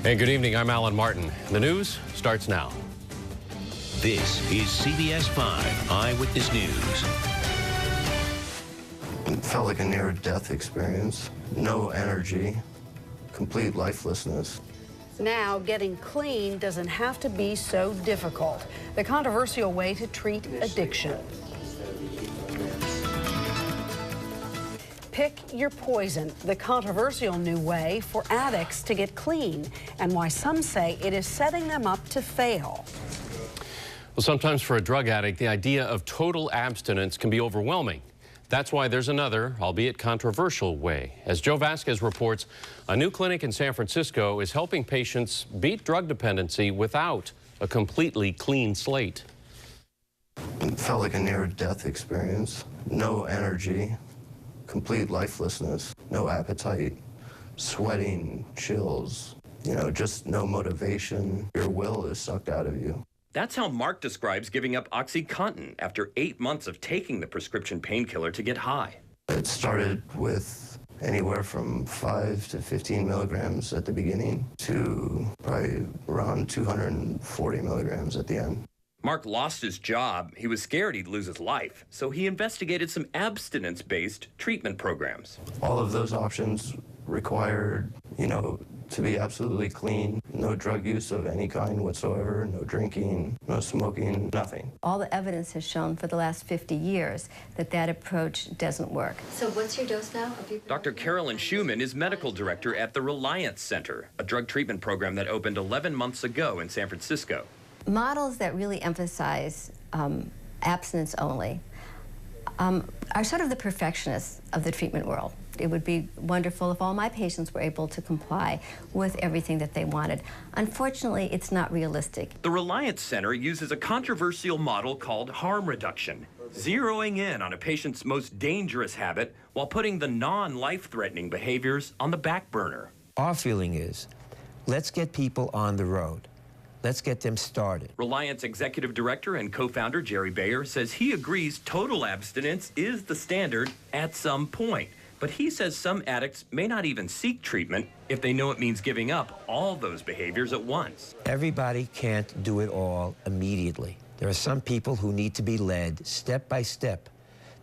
Hey, good evening. I'm Alan Martin. The news starts now. This is CBS 5 Eyewitness News. It felt like a near-death experience. No energy, complete lifelessness. Now, getting clean doesn't have to be so difficult. The controversial way to treat addiction. Pick your poison, the controversial new way for addicts to get clean, and why some say it is setting them up to fail. Well, sometimes for a drug addict, the idea of total abstinence can be overwhelming. That's why there's another, albeit controversial, way. As Joe Vasquez reports, a new clinic in San Francisco is helping patients beat drug dependency without a completely clean slate. It felt like a near-death experience. No energy, complete lifelessness, no appetite, sweating, chills, just no motivation. Your will is sucked out of you. That's how Mark describes giving up OxyContin after 8 months of taking the prescription painkiller to get high. It started with anywhere from 5 to 15 milligrams at the beginning to probably around 240 milligrams at the end. Mark lost his job. He was scared he'd lose his life, so he investigated some abstinence-based treatment programs. All of those options required, to be absolutely clean, no drug use of any kind whatsoever, no drinking, no smoking, nothing. All the evidence has shown for the last 50 years that that approach doesn't work. So what's your dose now? Dr. Carolyn Schumann is medical director at the Reliance Center, a drug treatment program that opened 11 months ago in San Francisco. Models that really emphasize abstinence only are sort of the perfectionists of the treatment world. It would be wonderful if all my patients were able to comply with everything that they wanted. Unfortunately, it's not realistic. The Reliance Center uses a controversial model called harm reduction, zeroing in on a patient's most dangerous habit while putting the non-life-threatening behaviors on the back burner. Our feeling is, let's get people on the road. Let's get them started. Reliance Executive Director and co-founder Jerry Bayer says he agrees total abstinence is the standard at some point. But he says some addicts may not even seek treatment if they know it means giving up all those behaviors at once. Everybody can't do it all immediately. There are some people who need to be led step by step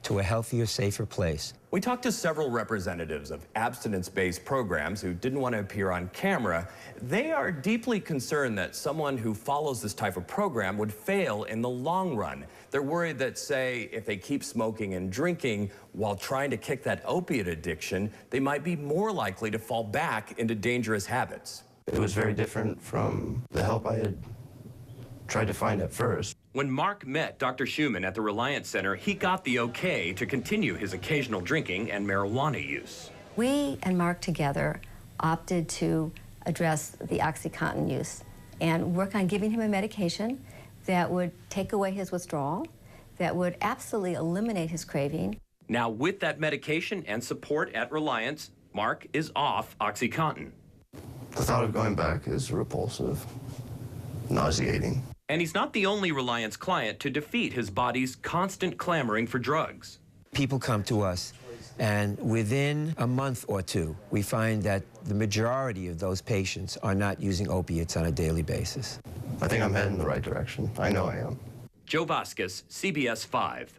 to a healthier, safer place. We talked to several representatives of abstinence-based programs who didn't want to appear on camera. They are deeply concerned that someone who follows this type of program would fail in the long run. They're worried that, say, if they keep smoking and drinking while trying to kick that opiate addiction, they might be more likely to fall back into dangerous habits. It was very different from the help I had tried to find at first. When Mark met Dr. Schumann at the Reliance Center, he got the okay to continue his occasional drinking and marijuana use. We and Mark together opted to address the OxyContin use and work on giving him a medication that would take away his withdrawal, that would absolutely eliminate his craving. Now, with that medication and support at Reliance, Mark is off OxyContin. The thought of going back is repulsive, nauseating. And he's not the only Reliance client to defeat his body's constant clamoring for drugs. People come to us, and within a month or two, we find that the majority of those patients are not using opiates on a daily basis. I think I'm heading in the right direction. I know I am. Joe Vasquez, CBS 5.